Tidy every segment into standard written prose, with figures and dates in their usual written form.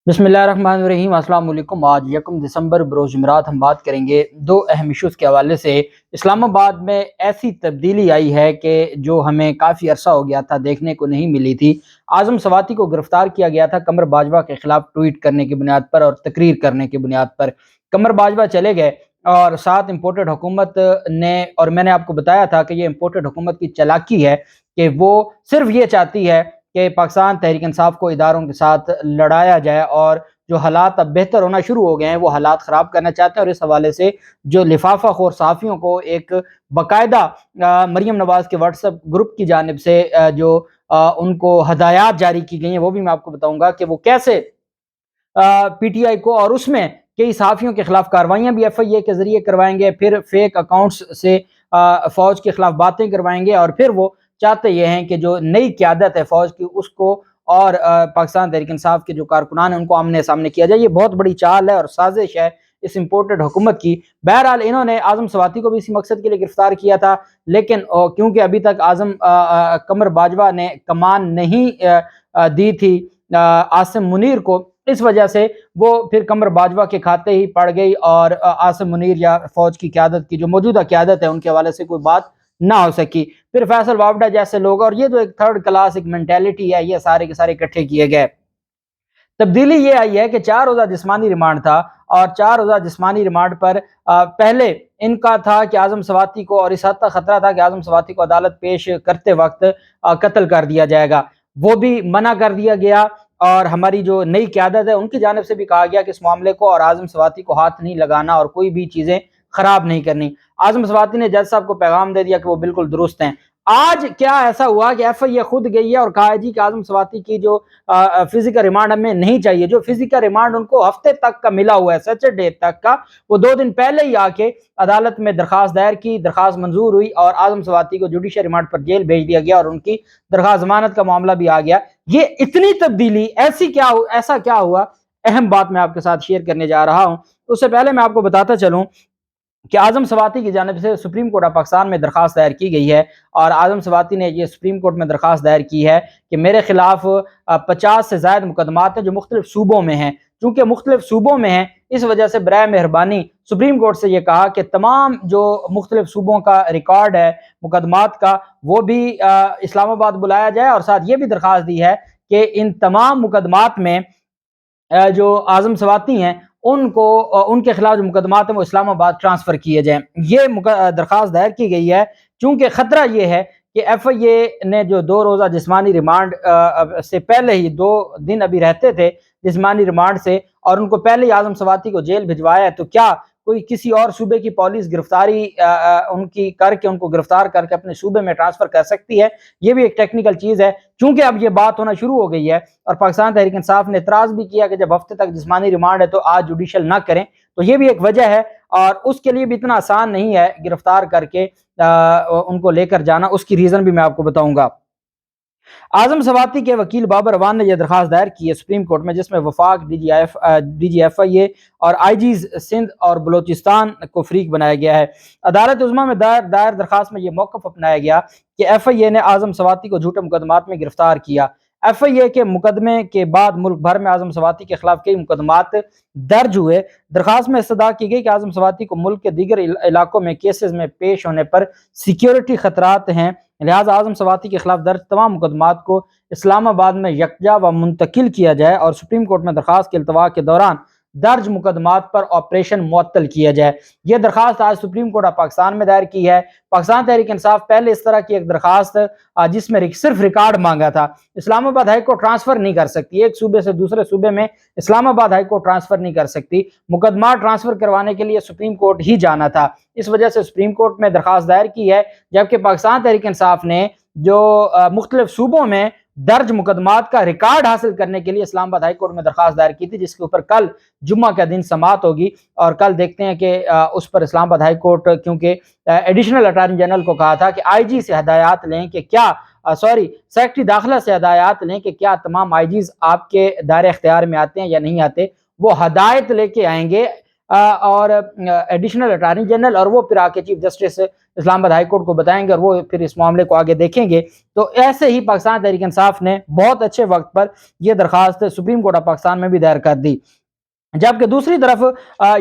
بسم اللہ الرحمن الرحیم۔ السلام علیکم۔ آج 1 دسمبر بروز جمعرات ہم بات کریں گے دو اہم ایشوز کے حوالے سے۔ اسلام آباد میں ایسی تبدیلی آئی ہے کہ جو ہمیں کافی عرصہ ہو گیا تھا دیکھنے کو نہیں ملی تھی۔ اعظم سواتی کو گرفتار کیا گیا تھا قمر باجوہ کے خلاف ٹویٹ کرنے کی بنیاد پر اور تقریر کرنے کی بنیاد پر۔ قمر باجوہ چلے گئے اور ساتھ امپورٹڈ حکومت نے، اور میں نے آپ کو بتایا تھا کہ یہ امپورٹڈ حکومت کی چالاکی ہے کہ وہ صرف یہ چاہتی ہے کہ پاکستان تحریک انصاف کو اداروں کے ساتھ لڑایا جائے، اور جو حالات اب بہتر ہونا شروع ہو گئے ہیں وہ حالات خراب کرنا چاہتے ہیں۔ اور اس حوالے سے جو لفافہ خور صحافیوں کو ایک باقاعدہ مریم نواز کے واٹس ایپ گروپ کی جانب سے جو ان کو ہدایات جاری کی گئی ہیں، وہ بھی میں آپ کو بتاؤں گا کہ وہ کیسے پی ٹی آئی کو، اور اس میں کئی صحافیوں کے خلاف کاروائیاں بھی ایف آئی اے کے ذریعے کروائیں گے، پھر فیک اکاؤنٹس سے فوج کے خلاف باتیں کروائیں گے، اور پھر وہ چاہتے یہ ہیں کہ جو نئی قیادت ہے فوج کی اس کو اور پاکستان تحریک انصاف کے جو کارکنان ہیں ان کو آمنے سامنے کیا جائے۔ یہ بہت بڑی چال ہے اور سازش ہے اس امپورٹڈ حکومت کی۔ بہرحال انہوں نے اعظم سواتی کو بھی اسی مقصد کے لیے گرفتار کیا تھا، لیکن کیونکہ ابھی تک قمر باجوہ نے کمان نہیں دی تھی عاصم منیر کو، اس وجہ سے وہ پھر قمر باجوہ کے کھاتے ہی پڑ گئی، اور عاصم منیر یا فوج کی قیادت کی جو موجودہ قیادت ہے ان کے حوالے سے کوئی بات نہ ہو سکی۔ پھر فیصل وابڈا جیسے لوگ، اور یہ جو ایک تھرڈ کلاس ایک مینٹیلٹی ہے، یہ سارے کے سارے اکٹھے کیے گئے۔ تبدیلی یہ آئی ہے کہ 4 روزہ جسمانی ریمانڈ تھا، اور 4 روزہ جسمانی ریمانڈ پر پہلے ان کا تھا کہ اعظم سواتی کو، اور اس حد تک خطرہ تھا کہ اعظم سواتی کو عدالت پیش کرتے وقت قتل کر دیا جائے گا، وہ بھی منع کر دیا گیا۔ اور ہماری جو نئی قیادت ہے ان کی جانب سے بھی کہا گیا کہ اس معاملے کو اور اعظم سواتی کو ہاتھ نہیں لگانا اور کوئی بھی چیزیں خراب نہیں کرنی۔ اعظم سواتی نے جج صاحب کو پیغام دے دیا کہ وہ بالکل درست ہیں۔ آج کیا ایسا ہوا کہ ایف آئی اے خود گئی ہے اور کہا ہے جی کہ اعظم سواتی کی جو فزیکل ریمانڈ ہمیں نہیں چاہیے۔ جو فزیکل ریمانڈ ان کو ہفتے تک کا ملا ہوا ہے، سیٹرڈے تک کا، وہ 2 دن پہلے ہی آ کے عدالت میں درخواست دائر کی، درخواست منظور ہوئی اور اعظم سواتی کو جوڈیشل ریمانڈ پر جیل بھیج دیا گیا، اور ان کی درخواست ضمانت کا معاملہ بھی آ گیا۔ یہ اتنی تبدیلی ایسا کیا ہوا؟ اہم بات میں آپ کے ساتھ شیئر کرنے جا رہا ہوں۔ اس سے پہلے میں آپ کو بتاتا چلوں کہ اعظم سواتی کی جانب سے سپریم کورٹ آف پاکستان میں درخواست دائر کی گئی ہے، اور اعظم سواتی نے یہ سپریم کورٹ میں درخواست دائر کی ہے کہ میرے خلاف 50 سے زائد مقدمات ہیں جو مختلف صوبوں میں ہیں۔ چونکہ مختلف صوبوں میں ہیں اس وجہ سے برائے مہربانی سپریم کورٹ سے یہ کہا کہ تمام جو مختلف صوبوں کا ریکارڈ ہے مقدمات کا وہ بھی اسلام آباد بلایا جائے، اور ساتھ یہ بھی درخواست دی ہے کہ ان تمام مقدمات میں جو اعظم سواتی ہیں ان کے خلاف جو مقدمات ہیں وہ اسلام آباد ٹرانسفر کیے جائیں۔ یہ درخواست دائر کی گئی ہے چونکہ خطرہ یہ ہے کہ ایف آئی اے نے جو 2 روزہ جسمانی ریمانڈ سے پہلے ہی 2 دن ابھی رہتے تھے جسمانی ریمانڈ سے، اور ان کو پہلے ہی اعظم سواتی کو جیل بھجوایا ہے، تو کیا کوئی کسی اور صوبے کی پولیس گرفتاری ان کی کر کے ان کو گرفتار کر کے اپنے صوبے میں ٹرانسفر کر سکتی ہے؟ یہ بھی ایک ٹیکنیکل چیز ہے۔ چونکہ اب یہ بات ہونا شروع ہو گئی ہے اور پاکستان تحریک انصاف نے اعتراض بھی کیا کہ جب ہفتے تک جسمانی ریمانڈ ہے تو آج جوڈیشل نہ کریں، تو یہ بھی ایک وجہ ہے، اور اس کے لیے بھی اتنا آسان نہیں ہے گرفتار کر کے ان کو لے کر جانا۔ اس کی ریزن بھی میں آپ کو بتاؤں گا۔ اعظم سواتی کے وکیل بابر اوان نے یہ درخواست دائر کی ہے سپریم کورٹ میں، جس میں وفاق ڈی جی ایف آئی اے اور آئی جیز سندھ اور بلوچستان کو فریق بنایا گیا ہے۔ عدالت عظمیٰ میں دائر درخواست میں یہ موقف اپنایا گیا کہ ایف آئی اے نے اعظم سواتی کو جھوٹے مقدمات میں گرفتار کیا۔ ایف آئی اے کے مقدمے کے بعد ملک بھر میں اعظم سواتی کے خلاف کئی مقدمات درج ہوئے۔ درخواست میں استدعا کی گئی کہ اعظم سواتی کو ملک کے دیگر علاقوں میں کیسز میں پیش ہونے پر سیکیورٹی خطرات ہیں، لہٰذا اعظم سواتی کے خلاف درج تمام مقدمات کو اسلام آباد میں یکجا و منتقل کیا جائے، اور سپریم کورٹ میں درخواست کے التوا کے دوران درج مقدمات پر آپریشن معطل کیا جائے۔ یہ درخواست آج سپریم کورٹ آف پاکستان میں دائر کی ہے۔ پاکستان تحریک انصاف پہلے اس طرح کی ایک درخواست جس میں صرف ریکارڈ مانگا تھا، اسلام آباد ہائی کورٹ ٹرانسفر نہیں کر سکتی، ایک صوبے سے دوسرے صوبے میں اسلام آباد ہائی کورٹ ٹرانسفر نہیں کر سکتی، مقدمات ٹرانسفر کروانے کے لیے سپریم کورٹ ہی جانا تھا۔ اس وجہ سے سپریم کورٹ میں درخواست دائر کی ہے، جبکہ پاکستان تحریک انصاف نے جو مختلف صوبوں میں درج مقدمات کا ریکارڈ حاصل کرنے کے لیے اسلام آباد ہائی کورٹ میں درخواست دائر کی تھی، جس کے اوپر کل جمعہ کا دن سماعت ہوگی، اور کل دیکھتے ہیں کہ اس پر اسلام آباد ہائی کورٹ، کیونکہ ایڈیشنل اٹارنی جنرل کو کہا تھا کہ آئی جی سے ہدایات لیں کہ کیا سیکرٹری داخلہ سے ہدایات لیں کہ کیا تمام آئی جیز آپ کے دائرہ اختیار میں آتے ہیں یا نہیں آتے، وہ ہدایت لے کے آئیں گے اور ایڈیشنل اٹارنی جنرل، اور وہ پھر آ کے چیف جسٹس اسلام آباد ہائی کورٹ کو بتائیں گے اور وہ پھر اس معاملے کو آگے دیکھیں گے۔ تو ایسے ہی پاکستان تحریک انصاف نے بہت اچھے وقت پر یہ درخواست سپریم کورٹ آف پاکستان میں بھی دائر کر دی۔ جبکہ دوسری طرف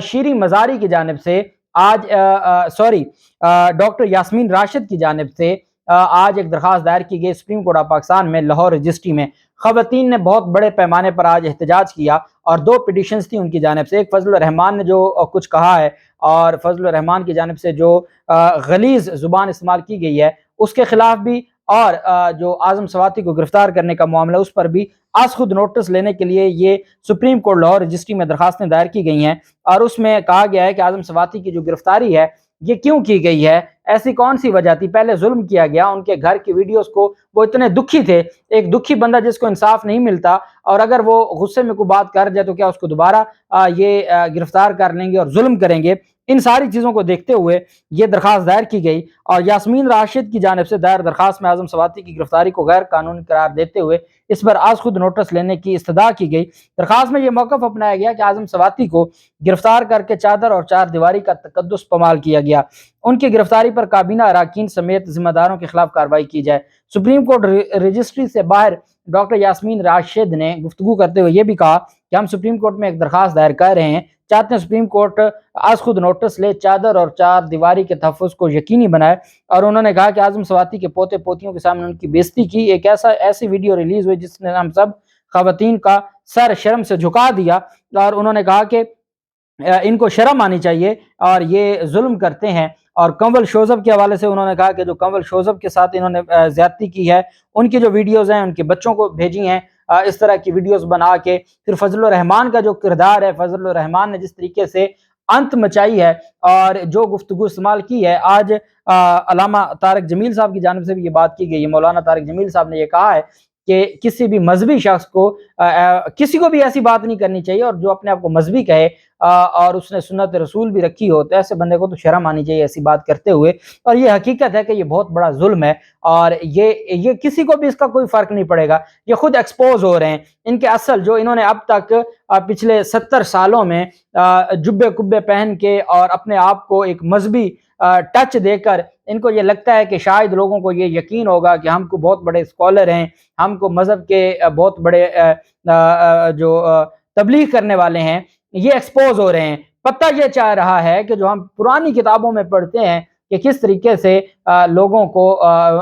شیریں مزاری کی جانب سے آج ڈاکٹر یاسمین راشد کی جانب سے آج ایک درخواست دائر کی گئی سپریم کورٹ آف پاکستان میں لاہور رجسٹری میں۔ خواتین نے بہت بڑے پیمانے پر آج احتجاج کیا اور دو پٹیشنز تھیں ان کی جانب سے۔ ایک فضل الرحمان نے جو کچھ کہا ہے اور فضل الرحمان کی جانب سے جو غلیظ زبان استعمال کی گئی ہے اس کے خلاف بھی، اور جو اعظم سواتی کو گرفتار کرنے کا معاملہ اس پر بھی از خود نوٹس لینے کے لیے یہ سپریم کورٹ لاہور رجسٹری میں درخواستیں دائر کی گئی ہیں۔ اور اس میں کہا گیا ہے کہ اعظم سواتی کی جو گرفتاری ہے یہ کیوں کی گئی ہے، ایسی کون سی وجہ تھی، پہلے ظلم کیا گیا، ان کے گھر کی ویڈیوز کو وہ اتنے دکھی تھے، ایک دکھی بندہ جس کو انصاف نہیں ملتا اور اگر وہ غصے میں کوئی بات کر جائے تو کیا اس کو دوبارہ یہ گرفتار کر لیں گے اور ظلم کریں گے۔ ان ساری چیزوں کو دیکھتے ہوئے یہ درخواست دائر کی گئی اور یاسمین راشد کی جانب سے دائر درخواست میں اعظم سواتی کی گرفتاری کو غیر قانونی قرار دیتے ہوئے اس پر آج خود نوٹس لینے کی استدعا کی گئی۔ درخواست میں یہ موقف اپنایا گیا کہ اعظم سواتی کو گرفتار کر کے چادر اور چار دیواری کا تقدس پامال کیا گیا، ان کی گرفتاری پر کابینہ اراکین سمیت ذمہ داروں کے خلاف کارروائی کی جائے۔ سپریم کورٹ رجسٹری سے باہر ڈاکٹر یاسمین راشد نے گفتگو کرتے ہوئے یہ بھی کہا کہ ہم سپریم کورٹ میں ایک درخواست دائر کر رہے ہیں، چاہتے ہیں سپریم کورٹ آج خود نوٹس لے، چادر اور چار دیواری کے تحفظ کو یقینی بنائے۔ اور انہوں نے کہا کہ اعظم سواتی کے پوتے پوتیوں کے سامنے ان کی بےزتی کی، ایک ایسی ویڈیو ریلیز ہوئی جس نے ہم سب خواتین کا سر شرم سے جھکا دیا، اور انہوں نے کہا کہ ان کو شرم آنی چاہیے اور یہ ظلم کرتے ہیں۔ اور کنول شوذب کے حوالے سے انہوں نے کہا کہ جو کنول شوذب کے ساتھ انہوں نے زیادتی کی ہے، ان کی جو ویڈیوز ہیں ان کے بچوں کو بھیجی ہیں اس طرح کی ویڈیوز بنا کے۔ پھر فضل الرحمان کا جو کردار ہے، فضل الرحمان نے جس طریقے سے انت مچائی ہے اور جو گفتگو استعمال کی ہے، آج علامہ طارق جمیل صاحب کی جانب سے بھی یہ بات کی گئی ہے، مولانا طارق جمیل صاحب نے یہ کہا ہے کہ کسی بھی مذہبی شخص کو کسی کو بھی ایسی بات نہیں کرنی چاہیے، اور جو اپنے آپ کو مذہبی کہے اور اس نے سنت رسول بھی رکھی ہو تو ایسے بندے کو تو شرم آنی چاہیے ایسی بات کرتے ہوئے۔ اور یہ حقیقت ہے کہ یہ بہت بڑا ظلم ہے اور یہ کسی کو بھی اس کا کوئی فرق نہیں پڑے گا، یہ خود ایکسپوز ہو رہے ہیں۔ ان کے اصل جو انہوں نے اب تک پچھلے 70 سالوں میں جبے کبے پہن کے اور اپنے آپ کو ایک مذہبی ٹچ دے کر ان کو یہ لگتا ہے کہ شاید لوگوں کو یہ یقین ہوگا کہ ہم کو بہت بڑے اسکالر ہیں، ہم کو مذہب کے بہت بڑے جو تبلیغ کرنے والے ہیں، یہ ایکسپوز ہو رہے ہیں۔ پتہ یہ چاہ رہا ہے کہ جو ہم پرانی کتابوں میں پڑھتے ہیں کہ کس طریقے سے لوگوں کو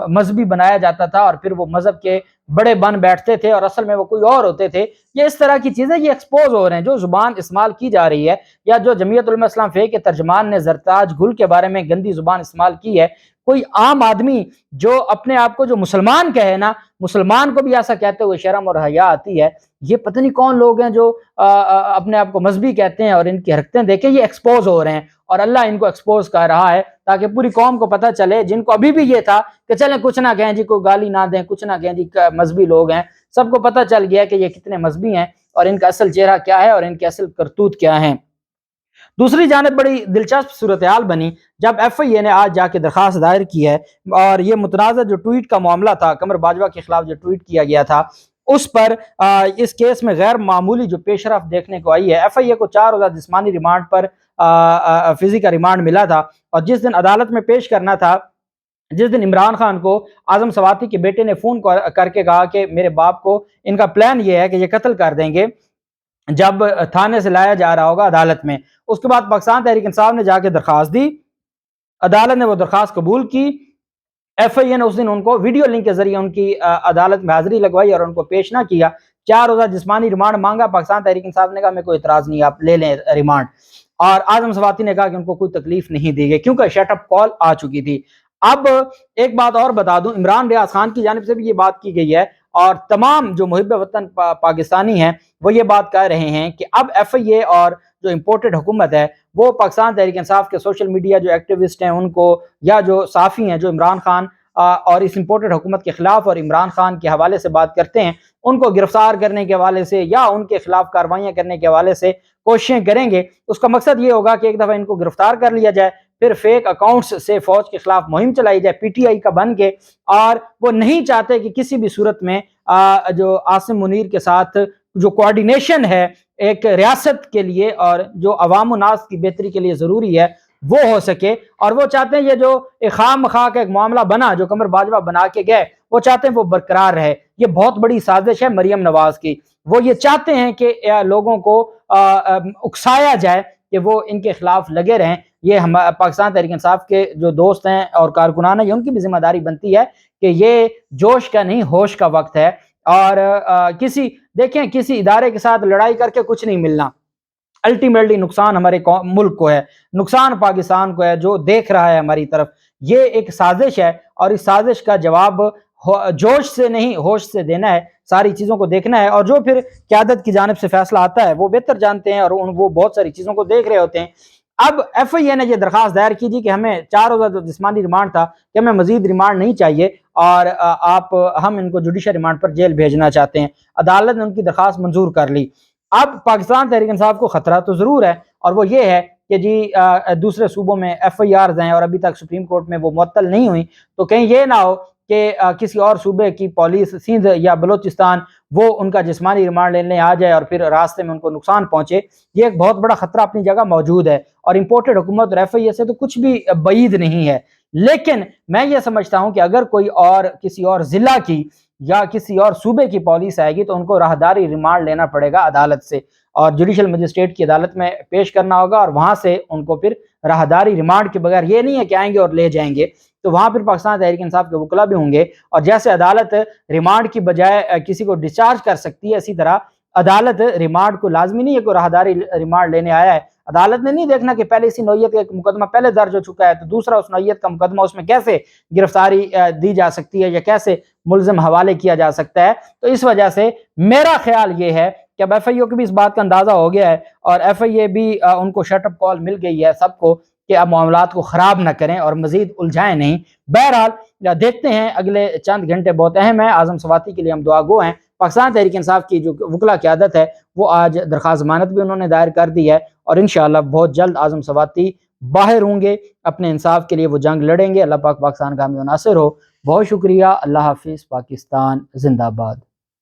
مذہبی بنایا جاتا تھا اور پھر وہ مذہب کے بڑے بن بیٹھتے تھے اور اصل میں وہ کوئی اور ہوتے تھے، یہ اس طرح کی چیزیں یہ ایکسپوز ہو رہے ہیں۔ جو زبان استعمال کی جا رہی ہے، یا جو جمعیت علماء اسلام فقہ کے ترجمان نے زرتاج گل کے بارے میں گندی زبان استعمال کی ہے، کوئی عام آدمی جو اپنے آپ کو جو مسلمان کہے نا، مسلمان کو بھی ایسا کہتے ہوئے شرم اور حیا آتی ہے۔ یہ پتہ نہیں کون لوگ ہیں جو اپنے آپ کو مذہبی کہتے ہیں اور ان کی حرکتیں دیکھیں یہ ایکسپوز ہو رہے ہیں، اور اللہ ان کو ایکسپوز کر رہا ہے تاکہ پوری قوم کو پتہ چلے، جن کو ابھی بھی یہ تھا کہ چلیں کچھ نہ کہیں جی، کوئی گالی نہ دیں، کچھ نہ کہیں جی مذہبی لوگ ہیں، سب کو پتہ چل گیا کہ یہ کتنے مذہبی ہیں اور ان کا اصل چہرہ کیا ہے اور ان کے اصل کرتوت کیا ہیں۔ دوسری جانب بڑی دلچسپ صورتحال بنی جب ایف آئی اے نے آج جا کے درخواست دائر کی ہے، اور یہ متنازع جو ٹویٹ کا معاملہ تھا، قمر باجوہ کے خلاف جو ٹویٹ کیا گیا تھا، اس پر اس کیس میں غیر معمولی جو پیش رفت دیکھنے کو آئی ہے۔ ایف آئی اے کو 4 روزہ جسمانی ریمانڈ پر فزیکل ریمانڈ ملا تھا، اور جس دن عدالت میں پیش کرنا تھا، جس دن عمران خان کو اعظم سواتی کے بیٹے نے فون کر کے کہا کہ میرے باپ کو ان کا پلان یہ ہے کہ یہ قتل کر دیں گے، جب تھانے سے لایا جا رہا ہوگا عدالت میں، اس کے بعد پاکستان تحریک انصاف نے جا کے درخواست دی، عدالت نے وہ درخواست قبول کی۔ ایف آئی اے نے اس دن ان کو ویڈیو لنک کے ذریعے ان کی عدالت میں حاضری لگوائی اور ان کو پیش نہ کیا۔ 4 روزہ جسمانی ریمانڈ مانگا، پاکستان تحریک انصاف نے کہا میں کوئی اعتراض نہیں، آپ لے لیں ریمانڈ، اور اعظم سواتی نے کہا کہ ان کو کوئی تکلیف نہیں دی گئی کیونکہ شٹ اپ کال آ چکی تھی۔ اب ایک بات اور بتا دوں، عمران ریاض خان کی جانب سے بھی یہ بات کی گئی ہے اور تمام جو محب وطن پاکستانی ہیں وہ یہ بات کہہ رہے ہیں کہ اب ایف آئی اے اور جو امپورٹڈ حکومت ہے وہ پاکستان تحریک انصاف کے سوشل میڈیا جو ایکٹیوسٹ ہیں ان کو، یا جو صحافی ہیں جو عمران خان اور اس امپورٹڈ حکومت کے خلاف اور عمران خان کے حوالے سے بات کرتے ہیں، ان کو گرفتار کرنے کے حوالے سے یا ان کے خلاف کاروائیاں کرنے کے حوالے سے کوششیں کریں گے۔ اس کا مقصد یہ ہوگا کہ ایک دفعہ ان کو گرفتار کر لیا جائے، پھر فیک اکاؤنٹس سے فوج کے خلاف مہم چلائی جائے پی ٹی آئی کا بن کے، اور وہ نہیں چاہتے کہ کسی بھی صورت میں جو عاصم منیر کے ساتھ جو کوآرڈینیشن ہے ایک ریاست کے لیے اور جو عوام و ناس کی بہتری کے لیے ضروری ہے وہ ہو سکے. اور وہ چاہتے ہیں یہ جو ایک خام خواہ کا ایک معاملہ بنا جو قمر باجوہ بنا کے گئے وہ چاہتے ہیں وہ برقرار رہے. یہ بہت بڑی سازش ہے مریم نواز کی. وہ یہ چاہتے ہیں کہ لوگوں کو اکسایا جائے کہ وہ ان کے خلاف لگے رہیں. یہ ہم پاکستان تحریک انصاف کے جو دوست ہیں اور کارکنان ہیں یہ ان کی بھی ذمہ داری بنتی ہے کہ یہ جوش کا نہیں ہوش کا وقت ہے. اور دیکھیں کسی ادارے کے ساتھ لڑائی کر کے کچھ نہیں ملنا. الٹیمیٹلی نقصان ہمارے ملک کو ہے, نقصان پاکستان کو ہے جو دیکھ رہا ہے ہماری طرف. یہ ایک سازش ہے اور اس سازش کا جواب جوش سے نہیں ہوش سے دینا ہے, ساری چیزوں کو دیکھنا ہے. اور جو پھر قیادت کی جانب سے فیصلہ آتا ہے وہ بہتر جانتے ہیں اور وہ بہت ساری چیزوں کو دیکھ رہے ہوتے ہیں. اب ایف آئی اے نے یہ درخواست دائر کی تھی کہ ہمیں 4 روزہ جسمانی ریمانڈ تھا کہ ہمیں مزید ریمانڈ نہیں چاہیے اور ہم ان کو جوڈیشل ریمانڈ پر جیل بھیجنا چاہتے ہیں. عدالت نے ان کی درخواست منظور کر لی. اب پاکستان تحریک انصاف کو خطرہ تو ضرور ہے اور وہ یہ ہے کہ جی دوسرے صوبوں میں ایف آئی آرز ہیں اور ابھی تک سپریم کورٹ میں وہ معطل نہیں ہوئی, تو کہیں یہ نہ ہو کہ کسی اور صوبے کی پولیس سندھ یا بلوچستان وہ ان کا جسمانی ریمانڈ لینے آ جائے اور پھر راستے میں ان کو نقصان پہنچے. یہ ایک بہت بڑا خطرہ اپنی جگہ موجود ہے اور امپورٹڈ حکومت اور ایف آئی اے سے تو کچھ بھی بعید نہیں ہے. لیکن میں یہ سمجھتا ہوں کہ اگر کوئی اور کسی اور ضلع کی یا کسی اور صوبے کی پالیس آئے گی تو ان کو راہداری ریمانڈ لینا پڑے گا عدالت سے اور جوڈیشل مجسٹریٹ کی عدالت میں پیش کرنا ہوگا اور وہاں سے ان کو پھر راہداری ریمانڈ کے بغیر یہ نہیں ہے کہ آئیں گے اور لے جائیں گے. تو وہاں پھر پاکستان تحریک انصاف کے وکلاء بھی ہوں گے اور جیسے عدالت ریمانڈ کی بجائے کسی کو ڈسچارج کر سکتی ہے اسی طرح عدالت ریمانڈ کو لازمی نہیں ہے کہ راہداری ریمانڈ لینے آیا ہے. عدالت نے نہیں دیکھنا کہ پہلے اسی نوعیت کا ایک مقدمہ پہلے درج ہو چکا ہے تو دوسرا اس نوعیت کا مقدمہ اس میں کیسے گرفتاری دی جا سکتی ہے یا کیسے ملزم حوالے کیا جا سکتا ہے. تو اس وجہ سے میرا خیال یہ ہے کہ اب ایف آئی اے کو بھی اس بات کا اندازہ ہو گیا ہے اور ایف آئی اے بھی ان کو شٹ اپ کال مل گئی ہے سب کو کہ اب معاملات کو خراب نہ کریں اور مزید الجھائیں نہیں. بہرحال دیکھتے ہیں اگلے چند گھنٹے بہت اہم ہیں. اعظم سواتی کے لیے ہم دعا گو ہیں. پاکستان تحریک انصاف کی جو وکلا قیادت ہے وہ آج درخواست ضمانت بھی انہوں نے دائر کر دی ہے اور انشاءاللہ بہت جلد اعظم سواتی باہر ہوں گے, اپنے انصاف کے لیے وہ جنگ لڑیں گے. اللہ پاک پاکستان کا حامی و ناصر ہو. بہت شکریہ. اللہ حافظ. پاکستان زندہ باد.